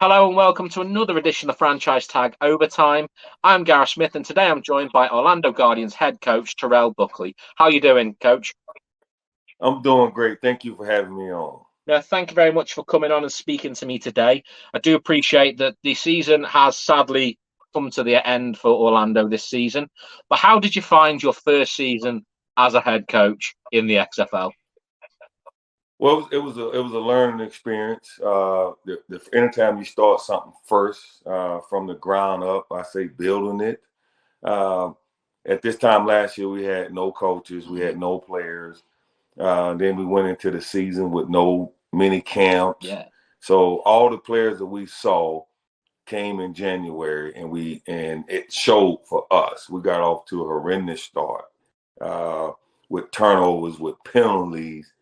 Hello and welcome to another edition of Franchise Tag Overtime. I'm Gareth Smith and today I'm joined by Orlando Guardians head coach Terrell Buckley. How are you doing, coach? I'm doing great. Thank you for having me on. No, thank you very much for coming on and speaking to me today. I do appreciate that the season has sadly come to the end for Orlando this season. But how did you find your first season as a head coach in the XFL? Well, it was a learning experience. Anytime you start something first from the ground up, I say building it. Uh, at this time last year, we had no coaches, we had no players. Then we went into the season with no mini camps. Yeah. So all the players that we saw came in January, and it showed for us. We got off to a horrendous start with turnovers, with penalties.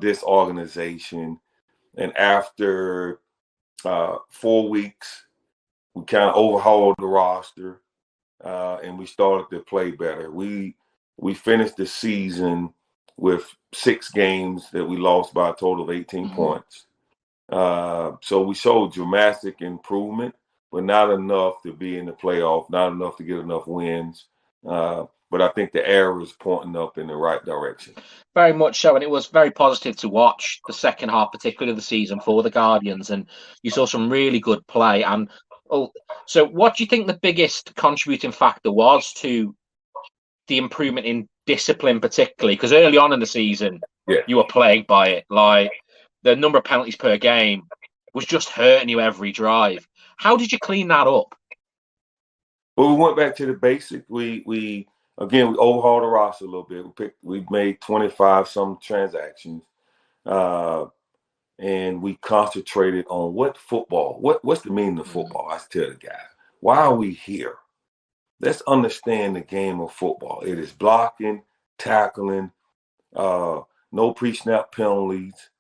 This organization, and after 4 weeks, we kind of overhauled the roster, and we started to play better. We finished the season with 6 games that we lost by a total of 18 points. So we showed dramatic improvement, but not enough to be in the playoff, not enough to get enough wins. But I think the arrow is pointing up in the right direction. Very much so, and it was very positive to watch the second half, particularly of the season for the Guardians, and you saw some really good play. And so what do you think the biggest contributing factor was to the improvement in discipline, particularly? Because early on in the season, you were plagued by it. Like the number of penalties per game was just hurting you every drive. How did you clean that up? Well, we went back to the basic. We overhauled the roster a little bit. We made 25 some transactions, and we concentrated on what's the meaning of football. I tell the guy, why are we here? Let's understand the game of football. It is blocking, tackling, no pre-snap penalties.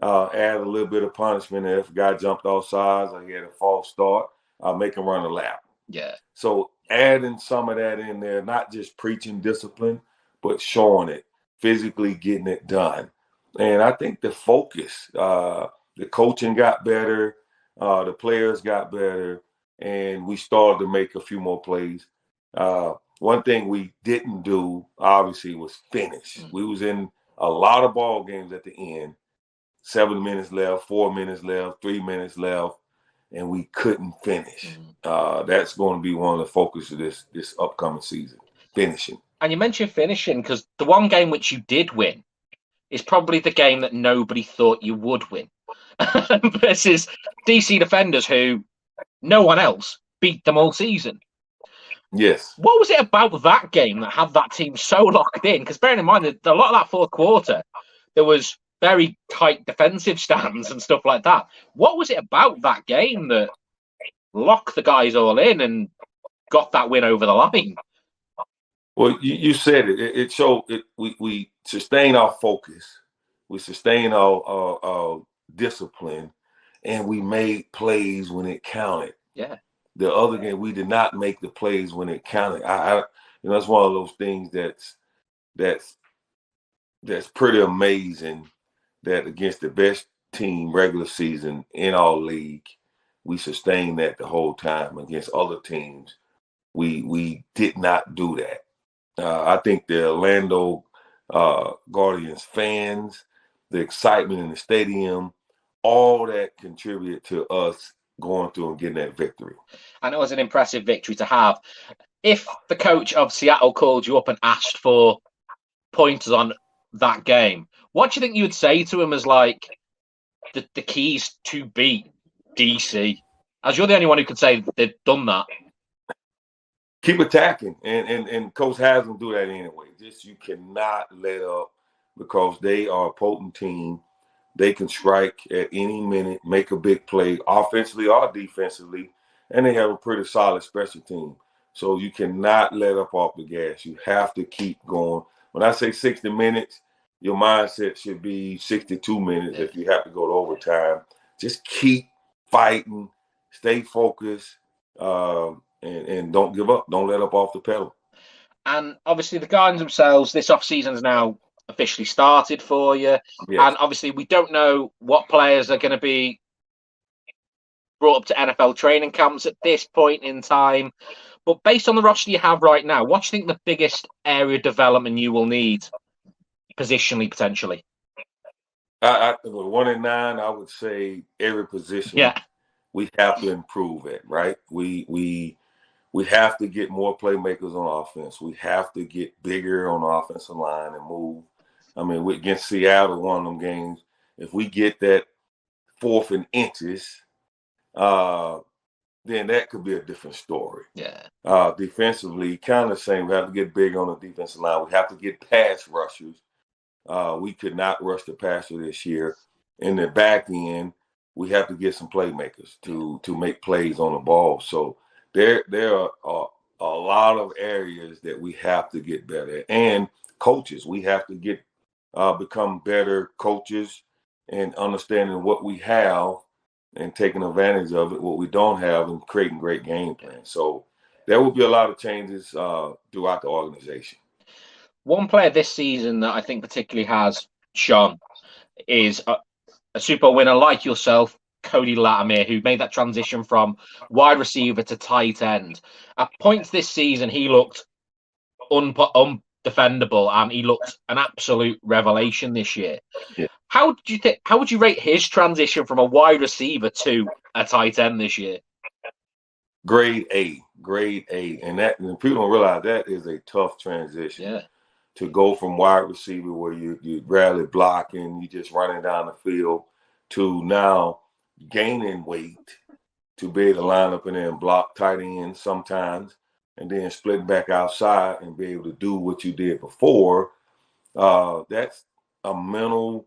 Add a little bit of punishment if a guy jumped off sides or he had a false start. Make him run a lap. Yeah. So adding some of that in there, not just preaching discipline, but showing it, physically getting it done. And I think the focus, the coaching got better, the players got better, and we started to make a few more plays. One thing we didn't do, obviously, was finish. We was in a lot of ball games at the end. 7 minutes left, 4 minutes left, 3 minutes left, and we couldn't finish. That's going to be one of the focus of this upcoming season, finishing. And you mentioned finishing because the one game which you did win is probably the game that nobody thought you would win. Versus DC Defenders, who no one else beat them all season. Yes. What was it about that game that had that team so locked in? Because bearing in mind that a lot of that fourth quarter, there was very tight defensive stands and stuff like that. What was it about that game that locked the guys all in and got that win over the line? Well, you said it. It showed it. We sustained our focus, we sustained our discipline, and we made plays when it counted. Yeah. The other game, we did not make the plays when it counted. That's one of those things that's pretty amazing. That against the best team regular season in our league, we sustained that the whole time. Against other teams, we did not do that. I think the Orlando Guardians fans, the excitement in the stadium, all that contributed to us going through and getting that victory. And it was an impressive victory to have. If the coach of Seattle called you up and asked for pointers on that game, what do you think you would say to him as like the keys to beat DC? As you're the only one who could say they've done that. Keep attacking, and Coach has them do that anyway. Just you cannot let up because they are a potent team. They can strike at any minute, make a big play, offensively or defensively, and they have a pretty solid special team. So you cannot let up off the gas. You have to keep going. When I say 60 minutes, your mindset should be 62 minutes if you have to go to overtime. Just keep fighting, stay focused, and don't give up. Don't let up off the pedal. And obviously the Guardians themselves, this off-season has now officially started for you. Yes. And obviously we don't know what players are going to be brought up to NFL training camps at this point in time. But based on the roster you have right now, what do you think the biggest area of development you will need, positionally, potentially? 1 and 9, I would say every position we have to improve at, right? We have to get more playmakers on offense. We have to get bigger on the offensive line and move. I mean, against Seattle, one of them games, if we get that 4th and inches, then that could be a different story. Yeah. Defensively, kind of the same. We have to get bigger on the defensive line. We have to get pass rushers. We could not rush the passer this year. In the back end, we have to get some playmakers to make plays on the ball. So there are a lot of areas that we have to get better at. And coaches, we have to get become better coaches and understanding what we have and taking advantage of it, what we don't have, and creating great game plans. So there will be a lot of changes throughout the organization. One player this season that I think particularly has shone is a Super Bowl winner like yourself, Cody Latimer, who made that transition from wide receiver to tight end. At points this season, he looked undefendable, and he looked an absolute revelation this year. Yeah. How would you rate his transition from a wide receiver to a tight end this year? Grade A, and people don't realize that is a tough transition. Yeah. To go from wide receiver where you rarely blocking, you just running down the field, to now gaining weight to be able to line up and then block tight end sometimes, and then splitting back outside and be able to do what you did before. That's mental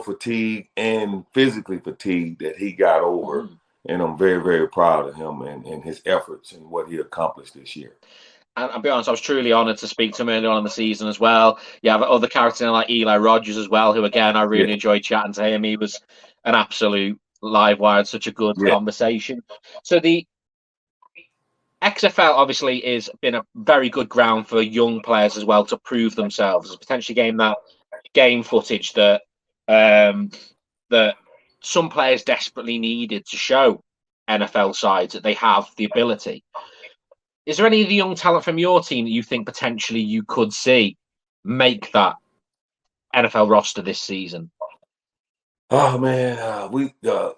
fatigue and physically fatigue that he got over. Mm-hmm. And I'm very, very proud of him and his efforts and what he accomplished this year. And I'll be honest, I was truly honoured to speak to him early on in the season as well. You have other characters like Eli Rogers as well, who, again, I really enjoyed chatting to him. He was an absolute live wire, such a good conversation. So the XFL obviously has been a very good ground for young players as well to prove themselves, potentially getting that game footage that that some players desperately needed to show NFL sides that they have the ability. Is there any of the young talent from your team that you think potentially you could see make that NFL roster this season? Oh man, we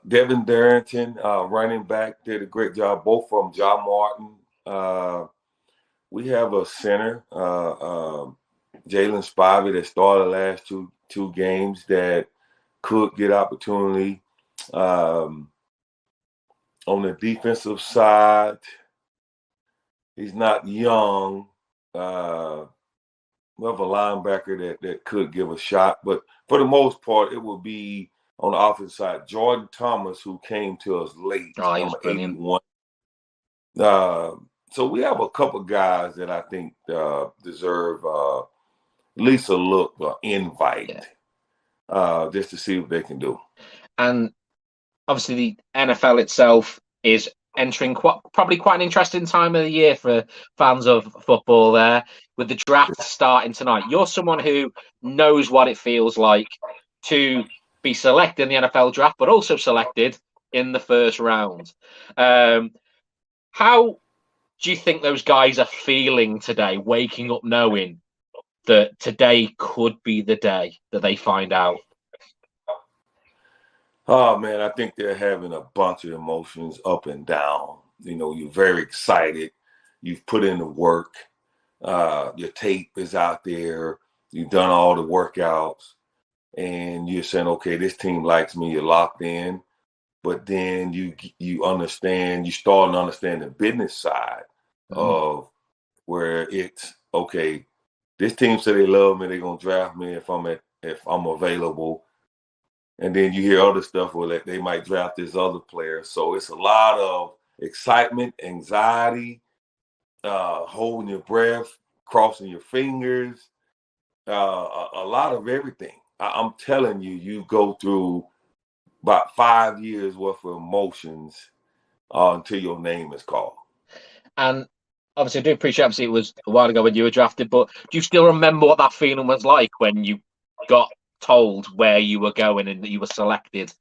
Devin Darrington, running back, did a great job. Both from John Martin. We have a center, Jalen Spivey, that started the last two games that could get opportunity. On the defensive side, he's not young. We have a linebacker that could give a shot, but for the most part, it will be on the offensive side. Jordan Thomas, who came to us late, number 81. So we have a couple guys that I think deserve at least a look, invite, just to see what they can do. And obviously, the NFL itself is entering probably quite an interesting time of the year for fans of football there, with the draft starting tonight. You're someone who knows what it feels like to be selected in the NFL draft, but also selected in the first round. How do you think those guys are feeling today, waking up knowing that today could be the day that they find out? Oh, man, I think they're having a bunch of emotions up and down. You know, you're very excited. You've put in the work. Your tape is out there. You've done all the workouts. And you're saying, okay, this team likes me. You're locked in. But then you understand, you start to understand the business side of where it's, okay, this team said they love me. They're going to draft me if I'm available. And then you hear other stuff where they might draft this other player. So it's a lot of excitement, anxiety, holding your breath, crossing your fingers, a lot of everything. I'm telling you, you go through about 5 years worth of emotions until your name is called. And obviously, I do appreciate, obviously, it was a while ago when you were drafted, but do you still remember what that feeling was like when you got told where you were going and that you were selected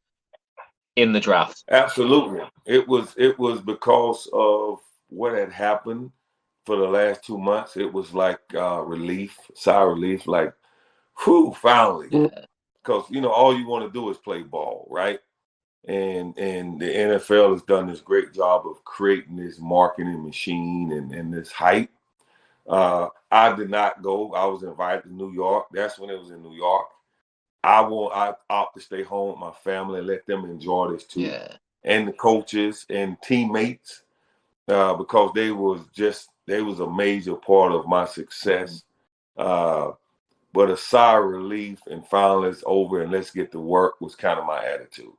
in the draft? Absolutely. It was because of what had happened for the last 2 months. It was like relief, sigh of relief, like, whew, finally. Because, all you want to do is play ball, right? And the NFL has done this great job of creating this marketing machine and this hype. I did not go. I was invited to New York. That's when it was in New York. I opt to stay home with my family and let them enjoy this too. Yeah. And the coaches and teammates, because they was a major part of my success. But a sigh of relief and finally it's over and let's get to work was kind of my attitude.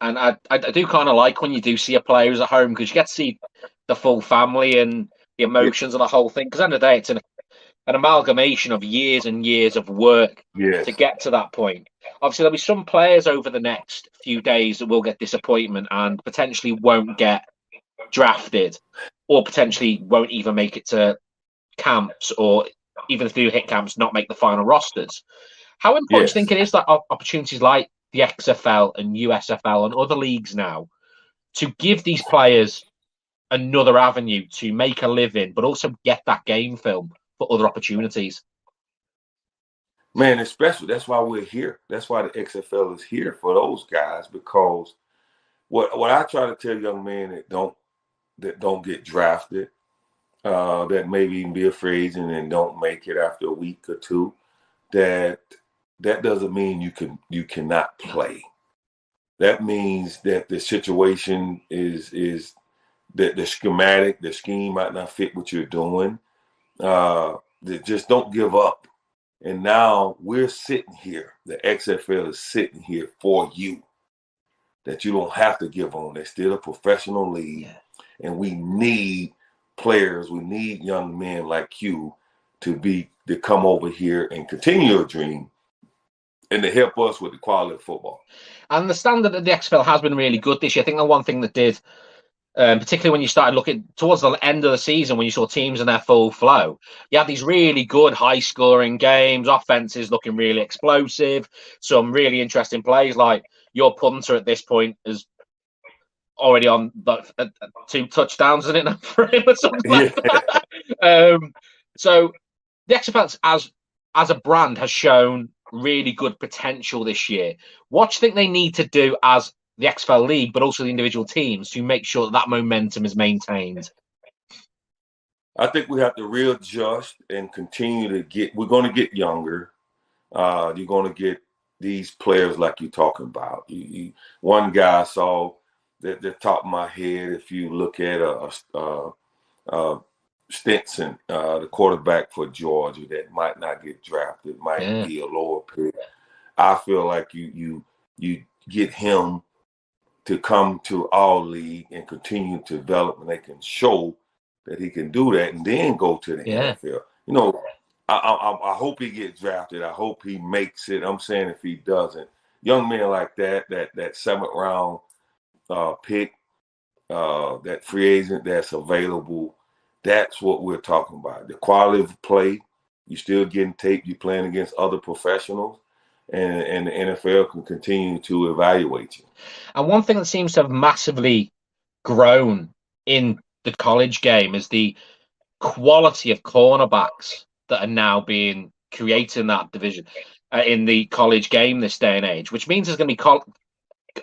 And I do kind of like when you do see a player who's at home, because you get to see the full family and the emotions of the whole thing. Because at the end of the day, it's an amalgamation of years and years of work to get to that point. Obviously, there'll be some players over the next few days that will get disappointment and potentially won't get drafted, or potentially won't even make it to camps, or even if they do hit camps, not make the final rosters. How important do you think it is that opportunities like the XFL and USFL and other leagues now to give these players another avenue to make a living, but also get that game film for other opportunities? Man, especially that's why we're here. That's why the XFL is here for those guys, because what I try to tell young men that don't get drafted, that maybe even be a free agent and don't make it after a week or two, that doesn't mean you cannot play. That means that the situation is that the scheme might not fit what you're doing. Just don't give up. And now we're sitting here. The XFL is sitting here for you. That you don't have to give on. It's still a professional league. Yeah. And we need players. We need young men like you to come over here and continue your dream and to help us with the quality of football. And the standard of the XFL has been really good this year. I think the one thing that did, particularly when you started looking towards the end of the season, when you saw teams in their full flow, you had these really good high-scoring games, offenses looking really explosive, some really interesting plays. Like your punter at this point is already on 2 touchdowns, isn't it, for him or something like that? So the XFL as a brand has shown really good potential this year. What do you think they need to do as the XFL League, but also the individual teams, to make sure that momentum is maintained? I think we have to readjust and continue to we're going to get younger. You're going to get these players like you're talking about. One guy I saw at the top of my head, if you look at Stinson, the quarterback for Georgia that might not get drafted, might be a lower pick. I feel like you get him to come to our league and continue to develop, and they can show that he can do that, and then go to the NFL. I hope he gets drafted. I hope he makes it. I'm saying if he doesn't, young men like that 7th round pick, that free agent that's available, that's what we're talking about. The quality of play, you're still getting tape, you're playing against other professionals, and the NFL can continue to evaluate you. And one thing that seems to have massively grown in the college game is the quality of cornerbacks that are now being created in that division, in the college game this day and age, which means there's going to be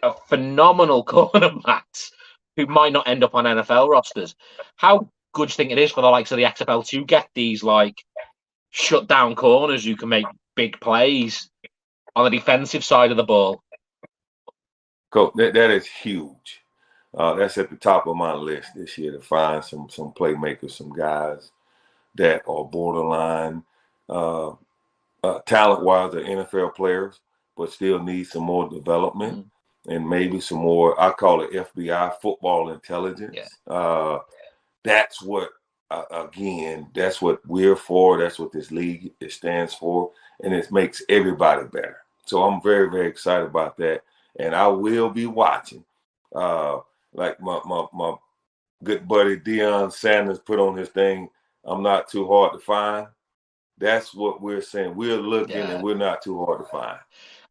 a phenomenal cornerbacks who might not end up on NFL rosters. How good do you think it is for the likes of the XFL to get these like shut down corners who can make big plays on the defensive side of the ball? Coach, that is huge. That's at the top of my list this year, to find some playmakers, some guys that are borderline talent-wise, they're NFL players, but still need some more development and maybe some more, I call it FBI, football intelligence. That's what, again, that's what we're for. That's what this league stands for, and it makes everybody better. So I'm very, very excited about that, and I will be watching. Like my good buddy Deion Sanders put on his thing, I'm not too hard to find. That's what we're saying. We're looking and we're not too hard to find.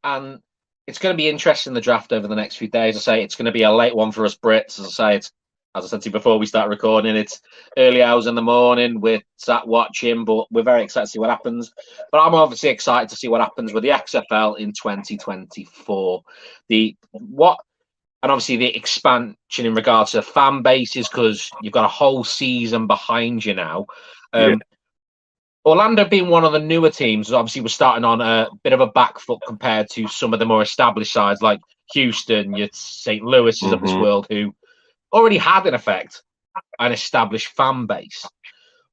And it's going to be interesting, the draft over the next few days. I say it's going to be a late one for us Brits. As I say, as I said to you before we start recording, it's early hours in the morning. We're sat watching, but we're very excited to see what happens. But I'm obviously excited to see what happens with the XFL in 2024. And obviously the expansion in regards to fan bases, because you've got a whole season behind you now. Orlando being one of the newer teams, obviously we're starting on a bit of a back foot compared to some of the more established sides like Houston, your St. Louis's of this world, who already had, in effect, an established fan base.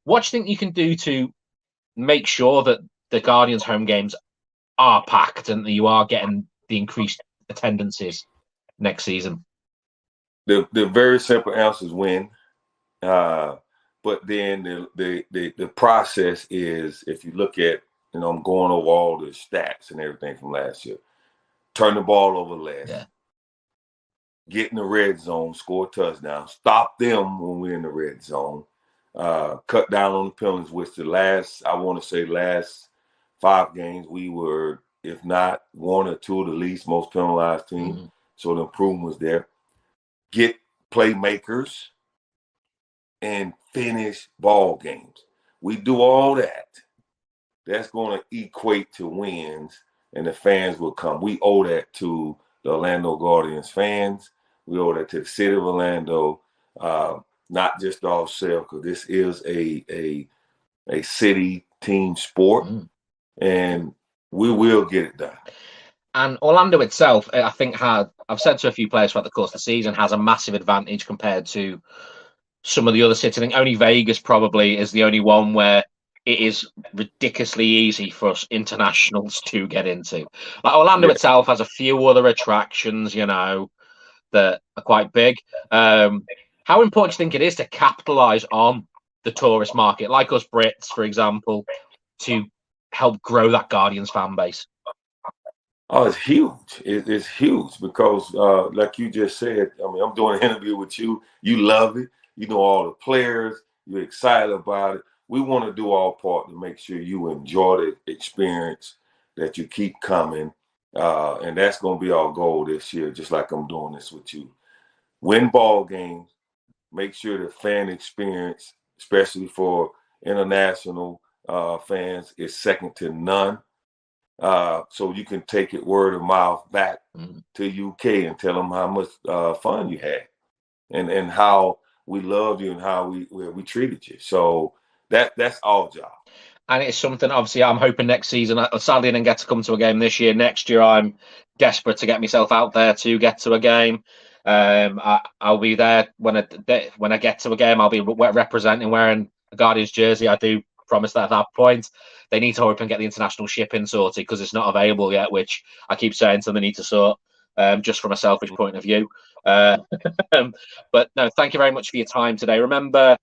What do you think you can do to make sure that the Guardians' home games are packed and that you are getting the increased attendances next season? The very simple answer is win. But then the process is, if you look at, I'm going over all the stats and everything from last year. Turn the ball over less. Get in the red zone, score a touchdown. Stop them when we're in the red zone. Cut down on the penalties, which the last 5 games, we were, if not one or two of the least most penalized teams. So the improvement was there. Get playmakers and finish ball games. We do all that. That's going to equate to wins, and the fans will come. We owe that to the Orlando Guardians fans. We owe that to the city of Orlando, not just ourselves, because this is a city team sport, and we will get it done. And Orlando itself, I think, I've said to a few players throughout the course of the season, has a massive advantage compared to some of the other cities. I think only Vegas probably is the only one where it is ridiculously easy for us internationals to get into. Like Orlando itself has a few other attractions, that are quite big. How important do you think it is to capitalize on the tourist market, like us Brits, for example, to help grow that Guardians fan base? Oh, it's huge. It's huge because, like you just said, I'm doing an interview with you. You love it. You know all the players. You're excited about it. We want to do our part to make sure you enjoy the experience, that you keep coming. And that's going to be our goal this year, just like I'm doing this with you. Win ball games. Make sure the fan experience, especially for international fans, is second to none. So you can take it word of mouth back to UK and tell them how much fun you had and how we loved you and how we treated you. So that's our job. And it's something, obviously, I'm hoping next season. I sadly didn't get to come to a game this year. Next year, I'm desperate to get myself out there to get to a game. I'll be there when I get to a game. I'll be representing, wearing a Guardians jersey. I do promise that at that point. They need to hurry up and get the international shipping sorted because it's not available yet, which I keep saying to them they need to sort, just from a selfish point of view. But no, thank you very much for your time today. Remember,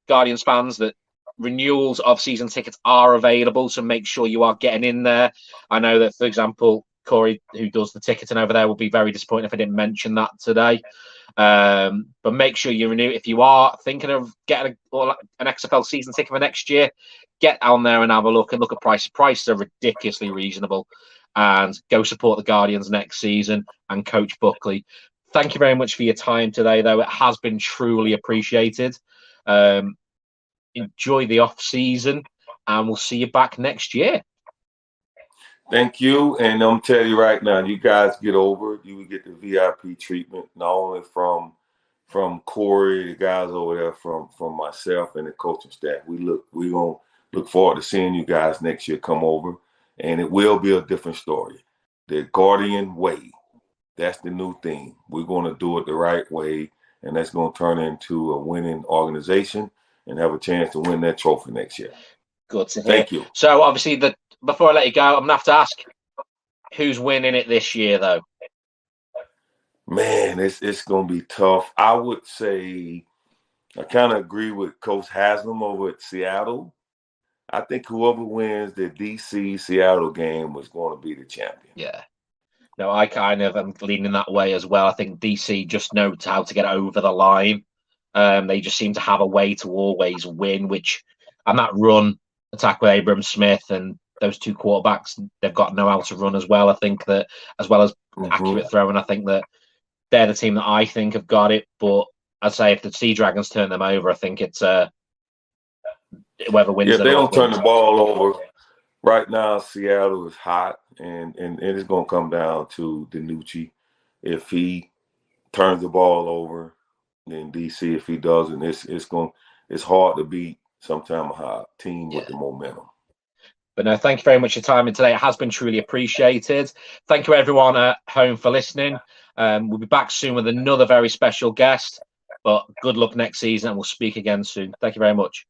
Guardians fans, that renewals of season tickets are available, so make sure you are getting in there. I know that, for example, Corey, who does the ticketing over there, will be very disappointed if I didn't mention that today. But make sure you renew. If you are thinking of getting an XFL season ticket for next year, get on there and have a look at prices. Prices are ridiculously reasonable. And go support the Guardians next season and Coach Buckley. Thank you very much for your time today, though. It has been truly appreciated. Enjoy the off season, and we'll see you back next year. Thank you, and I'm telling you right now, you guys get over it. You will get the VIP treatment, not only from Corey, the guys over there, from myself and the coaching staff. We're gonna look forward to seeing you guys next year come over, and it will be a different story. The Guardian way, that's the new thing. We're gonna do it the right way, and that's gonna turn into a winning organization and have a chance to win that trophy next year. Good to hear. Thank you. So obviously, before I let you go, I'm gonna have to ask, who's winning it this year, though? Man, it's gonna be tough. I would say I kind of agree with Coach Haslam over at Seattle. I think whoever wins the DC Seattle game was going to be the champion. Yeah. No, I kind of am leaning that way as well. I think DC just knows how to get over the line. They just seem to have a way to always win, and that run attack with Abram Smith and those two quarterbacks, they've got know how to run as well. I think that, as well as accurate throwing, I think that they're the team that I think have got it. But I'd say if the Sea Dragons turn them over, I think it's whoever wins. Yeah, if they don't turn the ball over. Right now, Seattle is hot, and it's going to come down to DiNucci. If he turns the ball over, then DC, if he doesn't, it's hard to beat sometimes a hot team with the momentum. But no, thank you very much for your time today. It has been truly appreciated. Thank you, everyone at home, for listening. We'll be back soon with another very special guest. But good luck next season, and we'll speak again soon. Thank you very much.